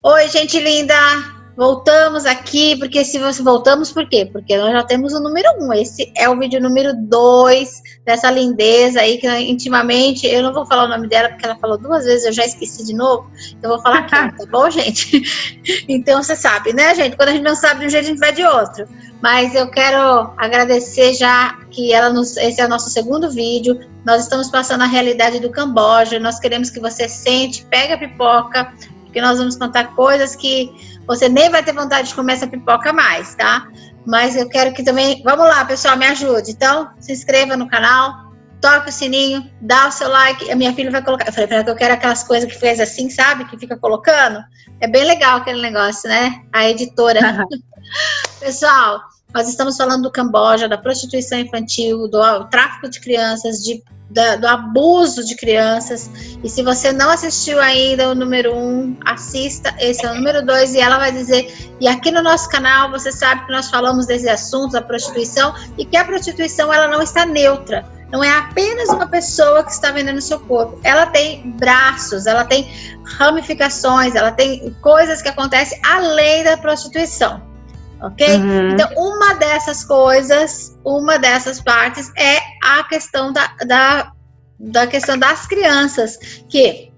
Oi, gente linda! Voltamos aqui, porque se você voltamos, por quê? Porque nós já temos o número 1. Esse é o vídeo número 2 dessa lindeza aí, que intimamente, eu não vou falar o nome dela, porque ela falou 2 vezes, eu já esqueci de novo, então eu vou falar aqui, tá bom, gente? Então você sabe, né, gente? Quando a gente não sabe de um jeito, a gente vai de outro. Mas eu quero agradecer já que esse é o nosso segundo vídeo. Nós estamos passando a realidade do Camboja. Nós queremos que você sente, pega a pipoca, porque nós vamos contar coisas que você nem vai ter vontade de comer essa pipoca mais, tá? Mas eu quero que também... Vamos lá, pessoal, me ajude. Então, se inscreva no canal, toque o sininho, dá o seu like. A minha filha vai colocar... Eu falei pra ela que eu quero aquelas coisas que fez assim, sabe? Que fica colocando. É bem legal aquele negócio, né? A editora. Pessoal, nós estamos falando do Camboja, da prostituição infantil, do tráfico de crianças, do abuso de crianças. E se você não assistiu ainda o número 1, assista, esse é o número 2, e ela vai dizer, e aqui no nosso canal você sabe que nós falamos desse assunto, da prostituição, e que a prostituição ela não está neutra, não é apenas uma pessoa que está vendendo seu corpo, ela tem braços, ela tem ramificações, ela tem coisas que acontecem além da prostituição. Ok? Então, uma dessas coisas, uma dessas partes é a questão da questão das crianças, que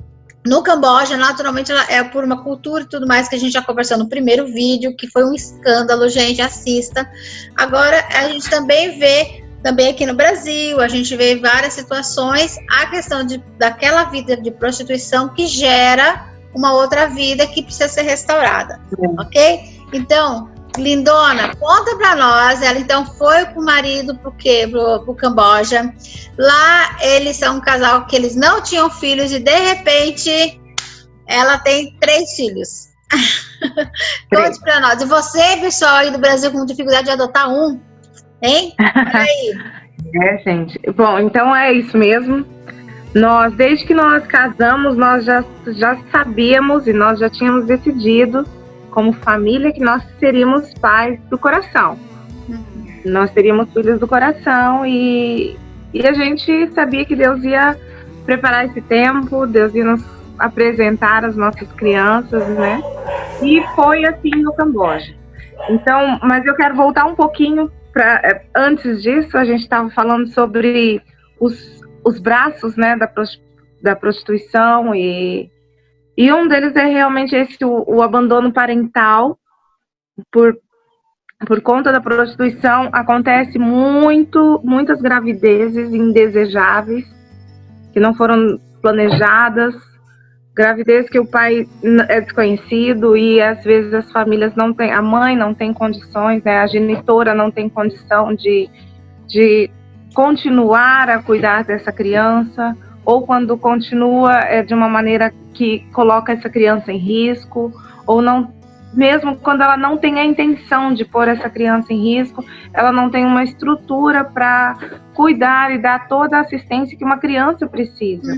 no Camboja, naturalmente, ela é por uma cultura e tudo mais que a gente já conversou no primeiro vídeo, que foi um escândalo, gente, assista. Agora, a gente também vê, também aqui no Brasil, a gente vê várias situações, a questão daquela vida de prostituição que gera uma outra vida que precisa ser restaurada, ok? Então, lindona, conta pra nós. Ela então foi com o marido pro Camboja. Lá eles são um casal que eles não tinham filhos e de repente ela tem 3 filhos. Conte pra nós. E você, pessoal aí do Brasil com dificuldade de adotar um, hein? Olha aí. Gente. Bom, então é isso mesmo. Nós, desde que nós casamos, nós já sabíamos e nós já tínhamos decidido como família que nós seríamos pais do coração. Nós seríamos filhos do coração e a gente sabia que Deus ia preparar esse tempo, Deus ia nos apresentar as nossas crianças, né? E foi assim no Camboja. Então, mas eu quero voltar um pouquinho para antes disso. A gente estava falando sobre os braços, né, da prostituição e um deles é realmente esse, o abandono parental. Por conta da prostituição, acontece muitas gravidezes indesejáveis, que não foram planejadas, gravidez que o pai é desconhecido e às vezes as famílias não têm, a mãe não tem condições, né, a genitora não tem condição de continuar a cuidar dessa criança, ou quando continua de uma maneira que coloca essa criança em risco, ou não, mesmo quando ela não tem a intenção de pôr essa criança em risco, ela não tem uma estrutura para cuidar e dar toda a assistência que uma criança precisa.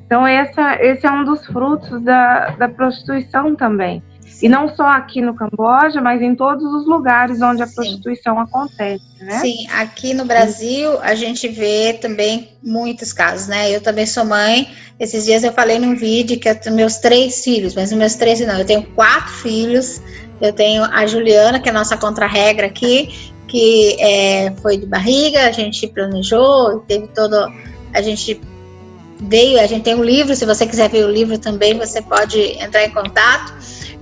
Então esse é um dos frutos da prostituição também. Sim. E não só aqui no Camboja, mas em todos os lugares onde a prostituição acontece, né? Sim, aqui no Brasil a gente vê também muitos casos, né? Eu também sou mãe. Esses dias eu falei num vídeo que eu tenho meus 3 filhos, mas os meus 3 não, eu tenho 4 filhos. Eu tenho a Juliana, que é a nossa contra-regra aqui, que foi de barriga, a gente planejou, teve todo... A gente tem um livro, se você quiser ver o livro também, você pode entrar em contato.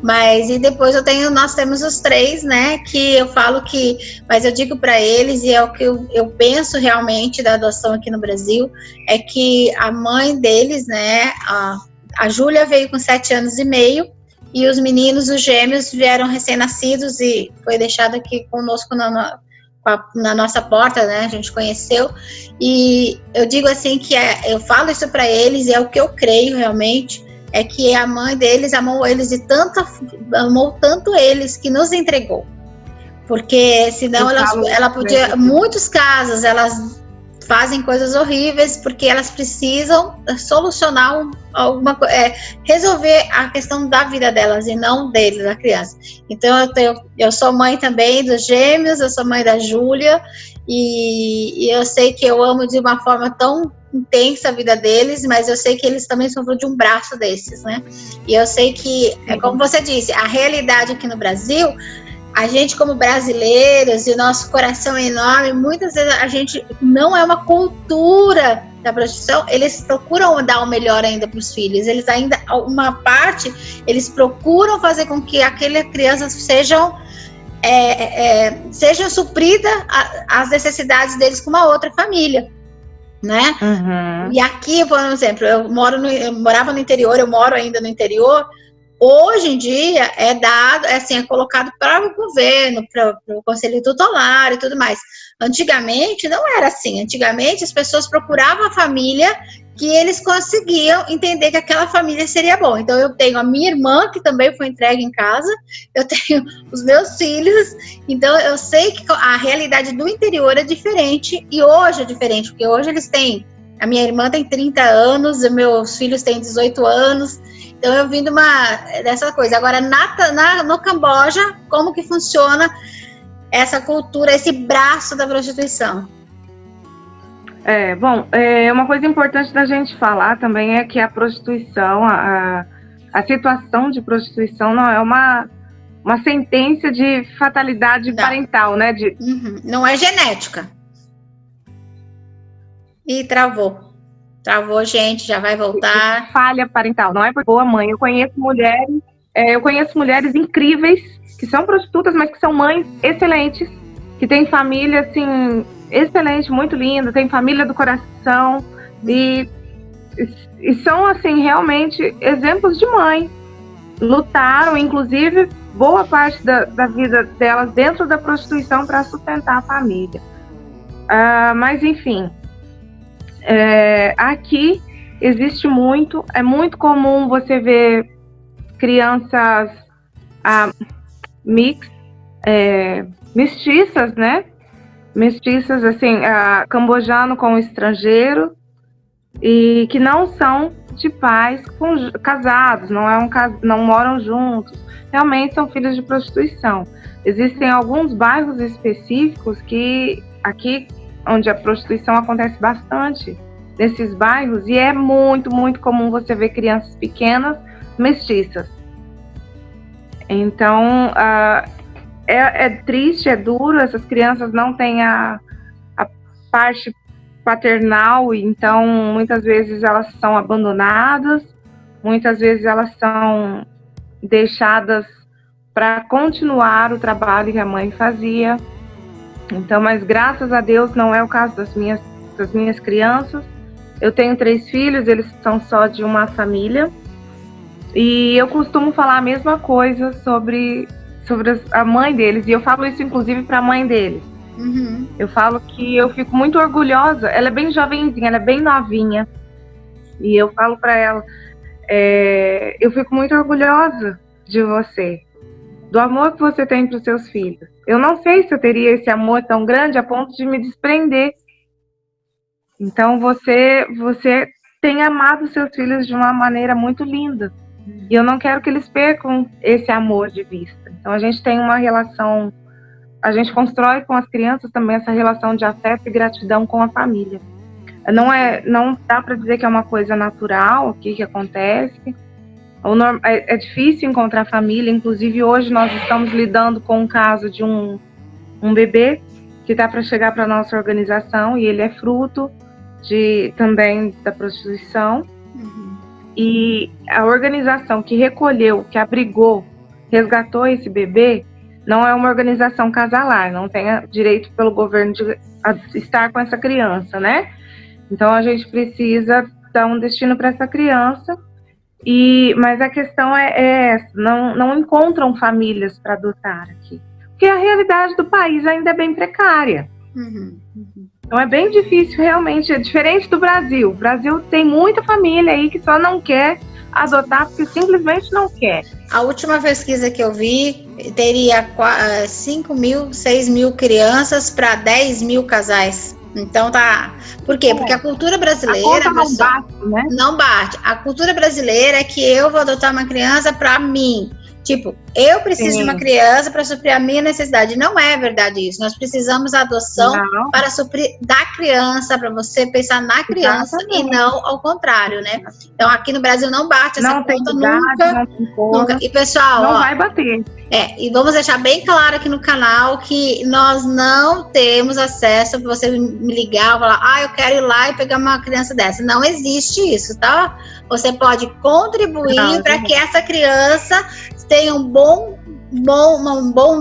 Mas e depois nós temos os 3, né, que eu falo que, mas eu digo para eles, e é o que eu penso realmente da adoção aqui no Brasil, é que a mãe deles, né, a Júlia veio com 7 anos e meio, e os meninos, os gêmeos, vieram recém-nascidos e foi deixado aqui conosco na nossa porta, né, a gente conheceu, e eu digo assim que eu falo isso para eles, e é o que eu creio realmente, é que a mãe deles amou eles amou tanto eles que nos entregou. Porque senão ela podia, muitos casos, elas fazem coisas horríveis porque elas precisam solucionar alguma resolver a questão da vida delas e não dele, da criança. Então eu sou mãe também dos gêmeos, eu sou mãe da Júlia e eu sei que eu amo de uma forma tão intensa a vida deles, mas eu sei que eles também sofrem de um braço desses, né? E eu sei que, como você disse, a realidade aqui no Brasil, a gente como brasileiros e o nosso coração é enorme, muitas vezes a gente não é uma cultura da prostituição, eles procuram dar o melhor ainda para os filhos, eles ainda, uma parte, eles procuram fazer com que aquelas crianças sejam supridas as necessidades deles com uma outra família, né? Uhum. E aqui, por exemplo, eu morava no interior, eu moro ainda no interior. Hoje em dia é colocado para o governo, para o conselho tutelar e tudo mais. Antigamente não era assim. Antigamente as pessoas procuravam a família que eles conseguiam entender que aquela família seria bom. Então eu tenho a minha irmã, que também foi entregue em casa, eu tenho os meus filhos, então eu sei que a realidade do interior é diferente, e hoje é diferente, porque hoje eles têm, a minha irmã tem 30 anos, os meus filhos têm 18 anos, então eu vim dessa coisa. Agora, no Camboja, como que funciona essa cultura, esse braço da prostituição? Uma coisa importante da gente falar também é que a prostituição, a situação de prostituição não é uma sentença de fatalidade parental, né? Não é genética. Ih, travou. Travou, gente, já vai voltar. Falha parental, não é por boa mãe. Eu conheço mulheres incríveis que são prostitutas, mas que são mães excelentes, que têm família, assim, excelente, muito linda, tem família do coração e são, assim, realmente exemplos de mãe. Lutaram, inclusive, boa parte da vida delas dentro da prostituição para sustentar a família. Mas, enfim, aqui existe muito, é muito comum você ver crianças mestiças, né? Mestiças, assim, cambojano com estrangeiro, e que não são de pais casados, não moram juntos, realmente são filhos de prostituição. Existem alguns bairros específicos que aqui, onde a prostituição acontece bastante, nesses bairros, e é muito, muito comum você ver crianças pequenas mestiças. Então, é triste, é duro, essas crianças não têm a parte paternal, então muitas vezes elas são abandonadas, muitas vezes elas são deixadas para continuar o trabalho que a mãe fazia. Então, mas graças a Deus não é o caso das minhas crianças. Eu tenho 3 filhos, eles são só de uma família, e eu costumo falar a mesma coisa sobre a mãe deles, e eu falo isso inclusive para a mãe deles. Uhum. Eu falo que eu fico muito orgulhosa, ela é bem jovenzinha, ela é bem novinha, e eu falo para ela, eu fico muito orgulhosa de você, do amor que você tem para os seus filhos. Eu não sei se eu teria esse amor tão grande a ponto de me desprender. Então você tem amado seus filhos de uma maneira muito linda. E eu não quero que eles percam esse amor de vista. Então a gente tem uma relação, a gente constrói com as crianças também essa relação de afeto e gratidão com a família. Não dá para dizer que é uma coisa natural aqui que acontece. É difícil encontrar família, inclusive hoje nós estamos lidando com um caso de um bebê que está para chegar para a nossa organização, e ele é fruto também da prostituição. Uhum. E a organização que recolheu, que abrigou, resgatou esse bebê, não é uma organização casalar, não tem direito pelo governo de estar com essa criança, né? Então a gente precisa dar um destino para essa criança, mas a questão é essa, não encontram famílias para adotar aqui, porque a realidade do país ainda é bem precária. Uhum. Uhum. Então é bem difícil, realmente, é diferente do Brasil. O Brasil tem muita família aí que só não quer adotar porque simplesmente não quer. A última pesquisa que eu vi, teria 5 mil, 6 mil crianças para 10 mil casais. Então tá. Por quê? Porque a cultura brasileira. A conta não bate, né? Não bate. A cultura brasileira é que eu vou adotar uma criança para mim. Tipo, eu preciso de uma criança para suprir a minha necessidade. Não é verdade isso. Nós precisamos da adoção para suprir da criança, para você pensar na criança e não ao contrário, né? Então, aqui no Brasil não bate essa conta nunca. E, pessoal, não vai bater. E vamos deixar bem claro aqui no canal que nós não temos acesso para você me ligar e falar, eu quero ir lá e pegar uma criança dessa. Não existe isso, tá? Você pode contribuir para que essa criança tenha um bom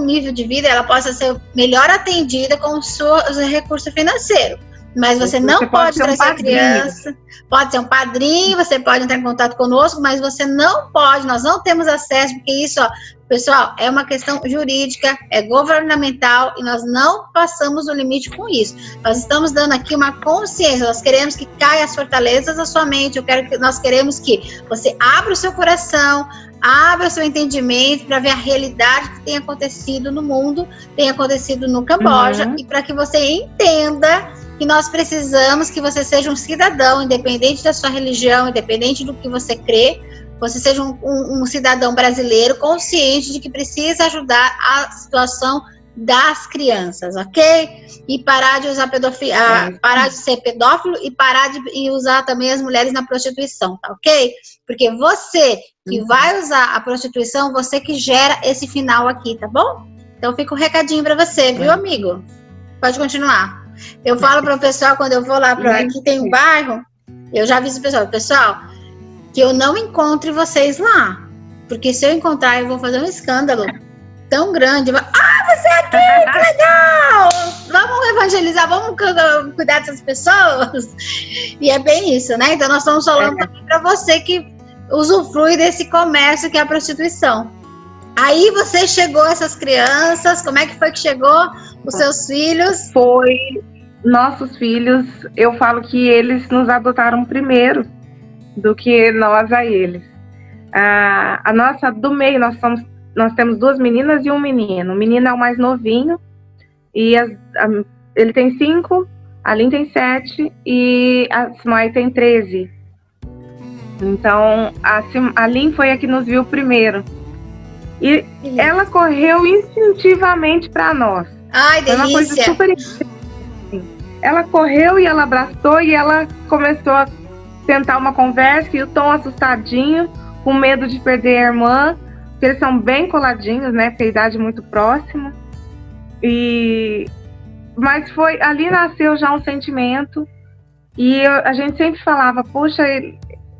nível de vida, ela possa ser melhor atendida com o seu recurso financeiro. Mas você não pode trazer a criança, pode ser um padrinho, você pode entrar em contato conosco, mas você não pode, nós não temos acesso, porque isso, pessoal, é uma questão jurídica, é governamental e nós não passamos o limite com isso. Nós estamos dando aqui uma consciência, nós queremos que caia as fortalezas da sua mente, nós queremos que você abra o seu coração, abra o seu entendimento para ver a realidade que tem acontecido no mundo, tem acontecido no Camboja, e para que você entenda que nós precisamos que você seja um cidadão, independente da sua religião, independente do que você crê, você seja um cidadão brasileiro consciente de que precisa ajudar a situação das crianças, ok? E parar de usar pedofilia, parar de ser pedófilo e parar de usar também as mulheres na prostituição, tá ok? Porque você que vai usar a prostituição, você que gera esse final aqui, tá bom? Então fica um recadinho pra você, viu, amigo? Pode continuar. Eu falo para o pessoal, quando eu vou lá para aqui tem um bairro, eu já aviso o pessoal, que eu não encontre vocês lá. Porque se eu encontrar, eu vou fazer um escândalo tão grande. Você aqui, que legal! Vamos evangelizar, vamos cuidar dessas pessoas. E é bem isso, né? Então nós estamos falando também para você que usufrui desse comércio que é a prostituição. Aí você chegou essas crianças, como é que foi que chegou os seus filhos? Foi nossos filhos, eu falo que eles nos adotaram primeiro do que nós a eles. A nossa, do meio, nós temos 2 meninas e um menino. O menino é o mais novinho, e ele tem 5, a Lin tem 7 e a Smai tem 13. Então, a Lin foi a que nos viu primeiro. E ela correu instintivamente para nós. Ai, delícia! Foi uma coisa super. Ela correu e ela abraçou e ela começou a tentar uma conversa, e o Tom assustadinho, com medo de perder a irmã, porque eles são bem coladinhos, né? Porque a idade é muito próxima. Mas ali nasceu já um sentimento, e a gente sempre falava, poxa,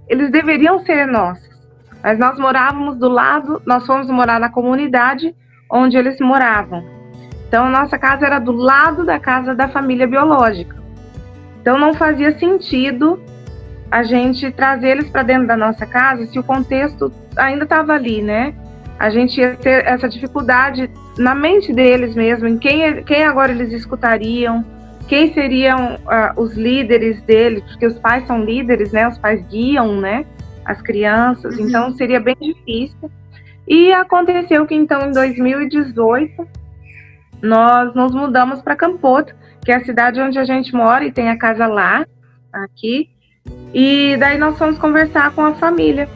eles deveriam ser nossos. Mas nós morávamos do lado, nós fomos morar na comunidade onde eles moravam. Então, nossa casa era do lado da casa da família biológica. Então, não fazia sentido a gente trazer eles para dentro da nossa casa se o contexto ainda estava ali, né? A gente ia ter essa dificuldade na mente deles mesmo, em quem agora eles escutariam, quem seriam os líderes deles, porque os pais são líderes, né? Os pais guiam, né? As crianças, então seria bem difícil. E aconteceu que então em 2018 nós nos mudamos para Campoto, que é a cidade onde a gente mora e tem a casa lá, aqui, e daí nós fomos conversar com a família.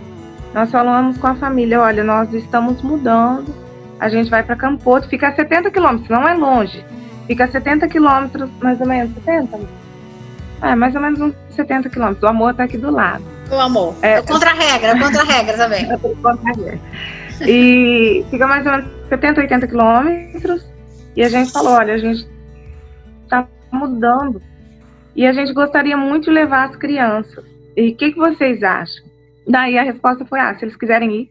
Nós falamos com a família, olha, nós estamos mudando, a gente vai para Campoto, fica a 70 quilômetros, não é longe, fica a 70 quilômetros, mais ou menos, 70? Mais ou menos uns 70 quilômetros, o amor tá aqui do lado. O amor. É contra a regra também. Contra a regra. E fica mais ou menos 70, 80 quilômetros. E a gente falou, olha, a gente tá mudando. E a gente gostaria muito de levar as crianças. E o que vocês acham? Daí a resposta foi, se eles quiserem ir.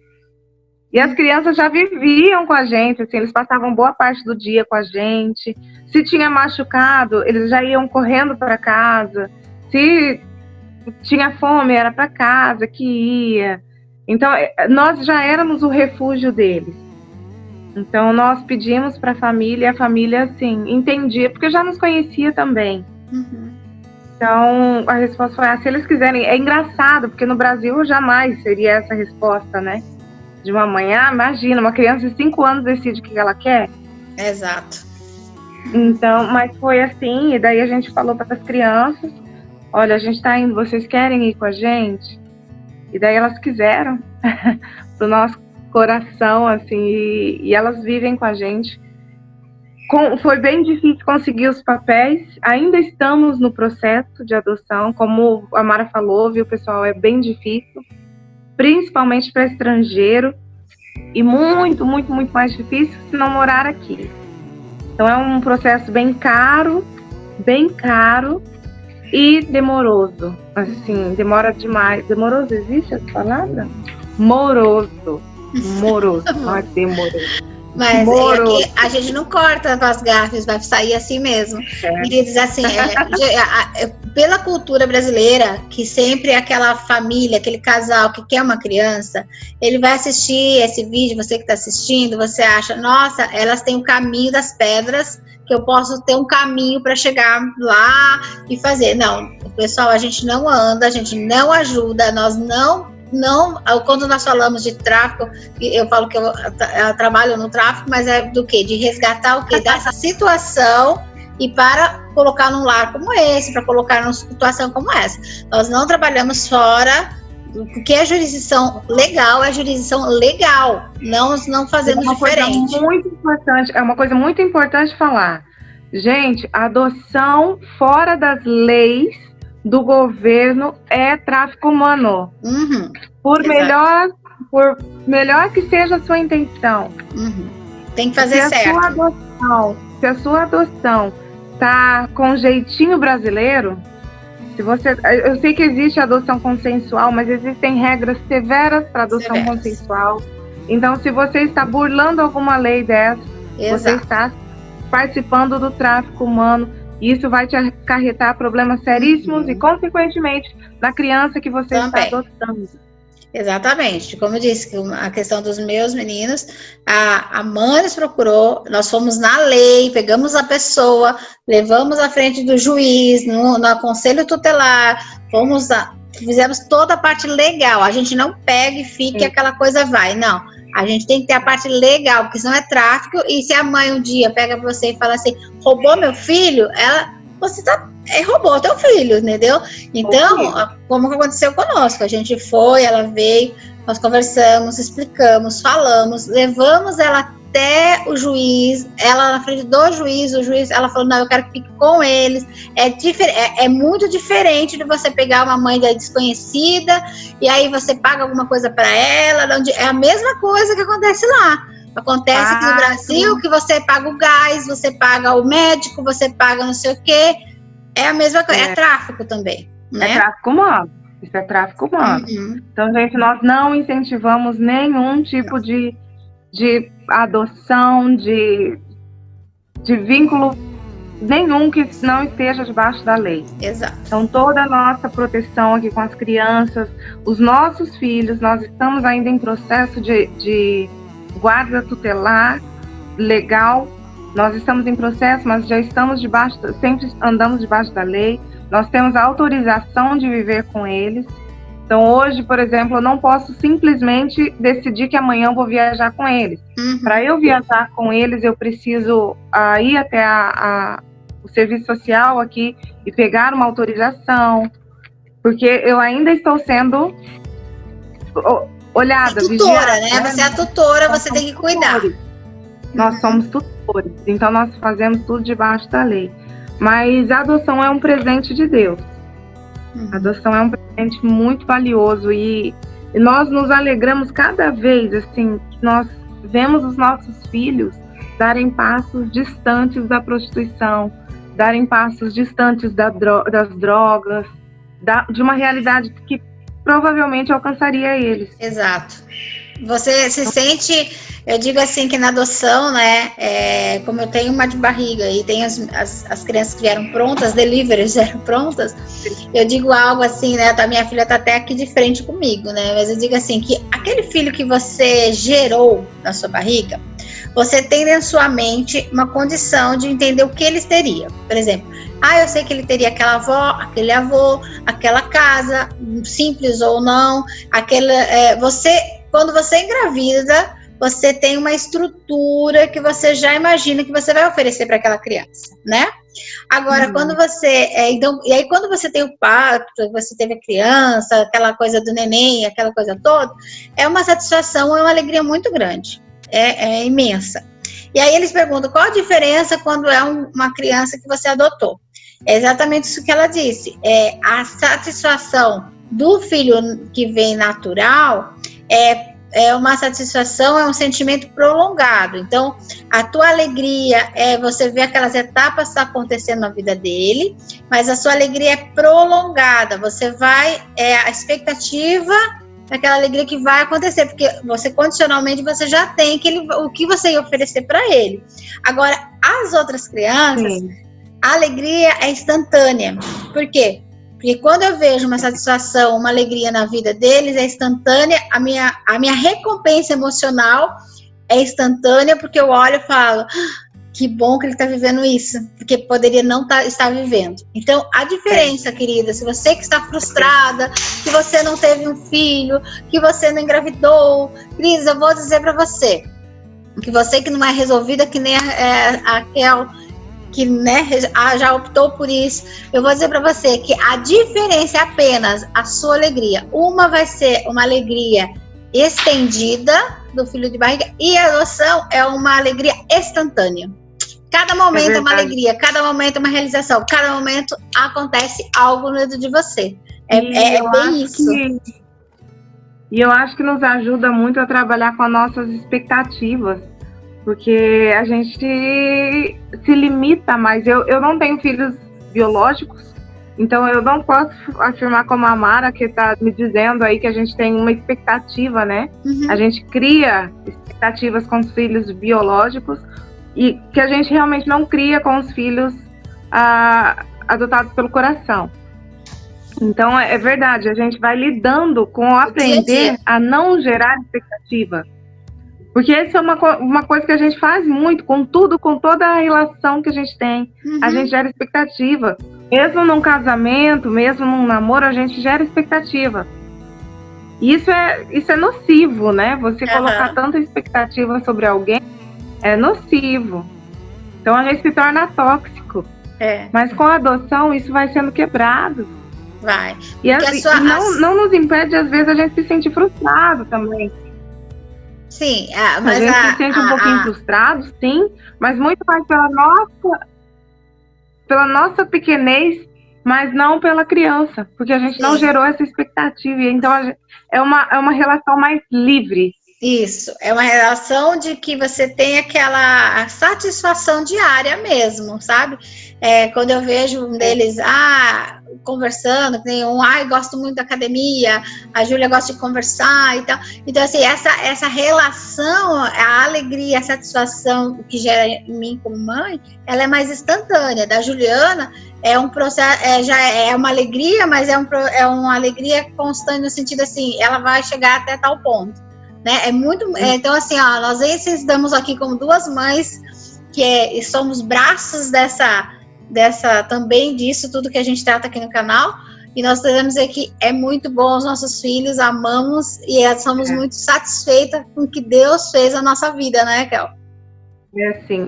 E as crianças já viviam com a gente, assim, eles passavam boa parte do dia com a gente. Se tinha machucado, eles já iam correndo para casa. Se tinha fome, era para casa que ia. Então, nós já éramos o refúgio deles. Então, nós pedimos para a família, assim, entendia, porque já nos conhecia também. Então, a resposta foi, se eles quiserem. É engraçado, porque no Brasil jamais seria essa resposta, né? De uma mãe, imagina, uma criança de 5 anos decide o que ela quer. Exato. Então, mas foi assim, e daí a gente falou para as crianças, olha, a gente está indo, vocês querem ir com a gente? E daí elas quiseram, pro nosso coração, assim, e elas vivem com a gente. Foi bem difícil conseguir os papéis, ainda estamos no processo de adoção, como a Mara falou, viu, pessoal, é bem difícil, principalmente para estrangeiro, e muito, muito, muito mais difícil se não morar aqui. Então é um processo bem caro e demoroso, assim, demora demais. Demoroso, existe essa palavra? Moroso, não é demoroso. Mas aqui, a gente não corta as garfas, vai sair assim mesmo. Queridos, assim, pela cultura brasileira, que sempre é aquela família, aquele casal que quer uma criança, ele vai assistir esse vídeo, você que está assistindo, você acha, nossa, elas têm o caminho das pedras, que eu posso ter um caminho para chegar lá e fazer. Não, pessoal, a gente não anda, a gente não ajuda, nós não, quando nós falamos de tráfico, eu falo que eu trabalho no tráfico, mas é do quê? De resgatar o quê? Dessa situação e para colocar num lar como esse, para colocar numa situação como essa. Nós não trabalhamos fora, porque a jurisdição legal é jurisdição legal, não fazemos diferente. É uma coisa muito importante falar. Gente, a adoção fora das leis do governo é tráfico humano. Por melhor que seja a sua intenção. Tem que fazer certo. Se a sua adoção tá com jeitinho brasileiro, eu sei que existe adoção consensual, mas existem regras severas para adoção consensual. Então, se você está burlando alguma lei dessa, você está participando do tráfico humano. Isso vai te acarretar problemas seríssimos e, consequentemente, na criança que você está adotando. Exatamente. Como eu disse, a questão dos meus meninos, a mãe nos procurou, nós fomos na lei, pegamos a pessoa, levamos à frente do juiz, no conselho tutelar, fizemos toda a parte legal. A gente não pega e fica e aquela coisa vai, não. A gente tem que ter a parte legal, porque senão é tráfico, e se a mãe um dia pega você e fala assim, roubou meu filho, roubou teu filho, entendeu? Então, como que aconteceu conosco? A gente foi, ela veio, nós conversamos, explicamos, falamos, levamos ela até o juiz, ela na frente do juiz, o juiz, ela falou, não, eu quero que fique com eles. É muito diferente de você pegar uma mãe desconhecida e aí você paga alguma coisa para ela, é a mesma coisa que acontece lá. Acontece aqui no Brasil, que você paga o gás, você paga o médico, você paga não sei o quê. É a mesma coisa, é tráfico também, né? É tráfico humano, isso é tráfico humano. Então, gente, nós não incentivamos nenhum tipo de adoção, de vínculo nenhum que não esteja debaixo da lei. Exato. Então, toda a nossa proteção aqui com as crianças, os nossos filhos, nós estamos ainda em processo de guarda tutelar legal. Nós estamos em processo, mas já estamos sempre andamos debaixo da lei. Nós temos a autorização de viver com eles. Então, hoje, por exemplo, eu não posso simplesmente decidir que amanhã eu vou viajar com eles. Para eu viajar com eles, eu preciso ir até o serviço social aqui e pegar uma autorização, porque eu ainda estou sendo olhada, tutora, vigiada, né? Você é a tutora, você tem que cuidar. Nós somos tutores, então nós fazemos tudo debaixo da lei. Mas a adoção é um presente de Deus. A adoção é um presente muito valioso e nós nos alegramos cada vez, assim, que nós vemos os nossos filhos darem passos distantes da prostituição, darem passos distantes das drogas, de uma realidade que provavelmente alcançaria eles. Exato. Você se sente, eu digo assim, que na adoção, né, como eu tenho uma de barriga e tem as crianças que vieram prontas, deliveries vieram prontas, eu digo algo assim, né, a minha filha tá até aqui de frente comigo, né, mas eu digo assim, que aquele filho que você gerou na sua barriga, você tem na sua mente uma condição de entender o que eles teriam. Por exemplo, eu sei que ele teria aquela avó, aquele avô, aquela casa, simples ou não, quando você engravida, você tem uma estrutura que você já imagina que você vai oferecer para aquela criança, né? Agora, quando você... e aí, quando você tem o parto, você teve a criança, aquela coisa do neném, aquela coisa toda, é uma satisfação, é uma alegria muito grande. É imensa. E aí eles perguntam, qual a diferença quando é uma criança que você adotou? É exatamente isso que ela disse. A satisfação do filho que vem natural é uma satisfação, é um sentimento prolongado. Então, a tua alegria é você ver aquelas etapas acontecendo na vida dele, mas a sua alegria é prolongada. Você vai, a expectativa daquela alegria que vai acontecer, porque você condicionalmente você já tem o que você ia oferecer para ele. Agora, as outras crianças, sim, a alegria é instantânea. Por quê? Porque quando eu vejo uma satisfação, uma alegria na vida deles, é instantânea, a minha recompensa emocional é instantânea, porque eu olho e falo, que bom que ele está vivendo isso, porque poderia não estar vivendo. Então, a diferença, querida, se você que está frustrada, que você não teve um filho, que você não engravidou, Cris, eu vou dizer para você, que você que não é resolvida, que nem a Kel, que, né, já optou por isso, eu vou dizer para você que a diferença é apenas a sua alegria. Uma vai ser uma alegria estendida do filho de barriga e a adoção é uma alegria instantânea. Cada momento é uma alegria, cada momento é uma realização, cada momento acontece algo dentro de você. É bem isso. E eu acho que nos ajuda muito a trabalhar com as nossas expectativas, porque a gente se limita mais. Eu não tenho filhos biológicos, então eu não posso afirmar como a Mara, que está me dizendo aí que a gente tem uma expectativa, né? Uhum. A gente cria expectativas com os filhos biológicos e que a gente realmente não cria com os filhos adotados pelo coração. Então, é verdade, a gente vai lidando com aprender a não gerar expectativa. Porque isso é uma coisa que a gente faz muito, com tudo, com toda a relação que a gente tem. Uhum. A gente gera expectativa. Mesmo num casamento, mesmo num namoro, a gente gera expectativa. E isso é nocivo, né? Você colocar tanta expectativa sobre alguém é nocivo. Então a gente se torna tóxico. Mas com a adoção, isso vai sendo quebrado. Vai. E assim, não nos impede, às vezes, a gente se sentir frustrado também. Sim, mas a gente se sente um pouquinho frustrado, sim, mas muito mais pela nossa pequenez, mas não pela criança, porque a gente não gerou essa expectativa, então é uma relação mais livre. Isso, é uma relação de que você tem aquela satisfação diária mesmo, sabe? Quando eu vejo um deles, conversando, tem gosto muito da academia, a Júlia gosta de conversar e tal. Então, assim, essa relação, a alegria, a satisfação que gera em mim como mãe, ela é mais instantânea. Da Juliana, é um processo, já é uma alegria, mas é uma alegria constante no sentido assim, ela vai chegar até tal ponto. Né? Então, assim, nós estamos aqui como duas mães que somos braços também disso, tudo que a gente trata aqui no canal, e nós podemos dizer que é muito bom os nossos filhos, amamos e somos muito satisfeitas com o que Deus fez na nossa vida, né, Kel?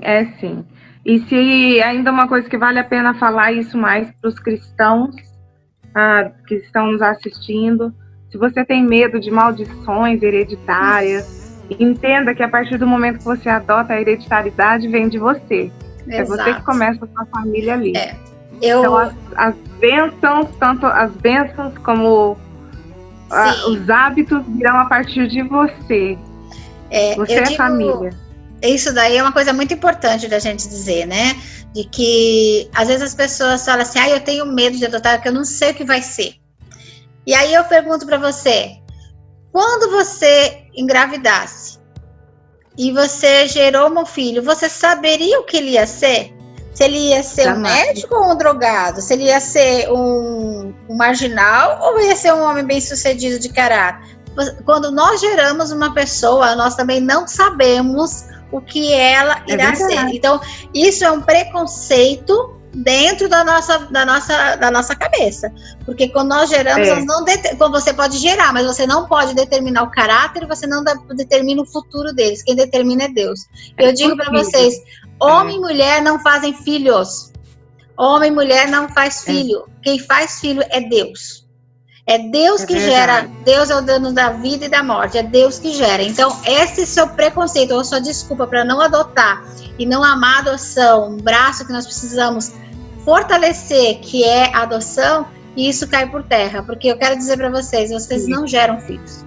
É sim. E se ainda uma coisa que vale a pena falar isso mais para os cristãos que estão nos assistindo, se você tem medo de maldições hereditárias, entenda que a partir do momento que você adota, a hereditariedade vem de você. Exato. É você que começa a sua família ali. Então, as bênçãos, tanto as bênçãos como os hábitos virão a partir de você. Você é família. Isso daí é uma coisa muito importante da gente dizer, né? De que, às vezes, as pessoas falam assim, eu tenho medo de adotar, porque eu não sei o que vai ser. E aí eu pergunto para você, quando você engravidasse e você gerou um filho, você saberia o que ele ia ser? Se ele ia ser um médico ou um drogado? Se ele ia ser um marginal ou ia ser um homem bem-sucedido de caráter? Quando nós geramos uma pessoa, nós também não sabemos o que ela irá ser. Então, isso é um preconceito dentro da nossa cabeça. Porque quando nós geramos, quando você pode gerar, mas você não pode determinar o caráter, você não determina o futuro deles. Quem determina é Deus. Eu digo para vocês, homem e mulher não fazem filhos. Homem e mulher não faz filho. Quem faz filho é Deus. É Deus que gera. Deus é o dono da vida e da morte. É Deus que gera. Então, esse seu preconceito ou sua desculpa para não adotar e não amar a adoção, um braço que nós precisamos fortalecer, que é a adoção, e isso cai por terra. Porque eu quero dizer para vocês não geram filhos.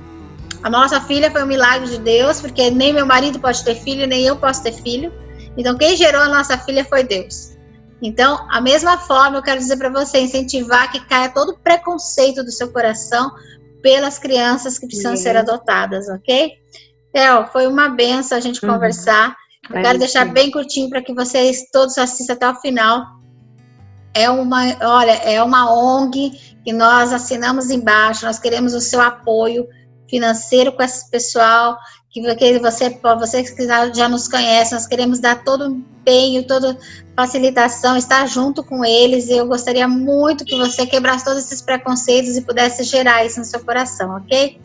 A nossa filha foi um milagre de Deus, porque nem meu marido pode ter filho, nem eu posso ter filho. Então, quem gerou a nossa filha foi Deus. Então, a mesma forma, eu quero dizer para você, incentivar que caia todo o preconceito do seu coração pelas crianças que precisam ser adotadas, ok? Theo, foi uma benção a gente conversar. Eu quero deixar bem curtinho para que vocês todos assistam até o final. É uma ONG que nós assinamos embaixo, nós queremos o seu apoio financeiro com esse pessoal, que você que já nos conhece, nós queremos dar todo o empenho, toda facilitação, estar junto com eles, e eu gostaria muito que você quebrasse todos esses preconceitos e pudesse gerar isso no seu coração, ok?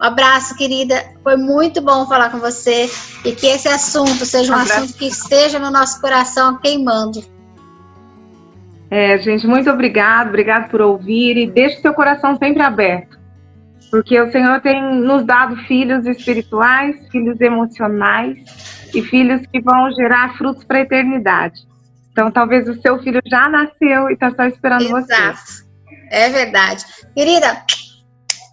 Um abraço, querida, foi muito bom falar com você, e que esse assunto seja um assunto que esteja no nosso coração queimando. Gente, muito obrigado por ouvir, e deixe seu coração sempre aberto. Porque o Senhor tem nos dado filhos espirituais, filhos emocionais e filhos que vão gerar frutos para a eternidade. Então, talvez o seu filho já nasceu e está só esperando você. Exato. É verdade. Querida,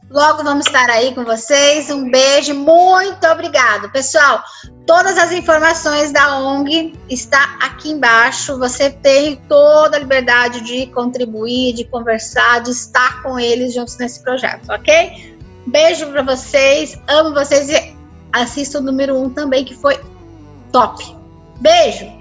logo vamos estar aí com vocês. Um beijo, muito obrigado. Pessoal, todas as informações da ONG está aqui embaixo. Você tem toda a liberdade de contribuir, de conversar, de estar com eles juntos nesse projeto, ok? Beijo para vocês, amo vocês e assista o número 1 também, que foi top. Beijo!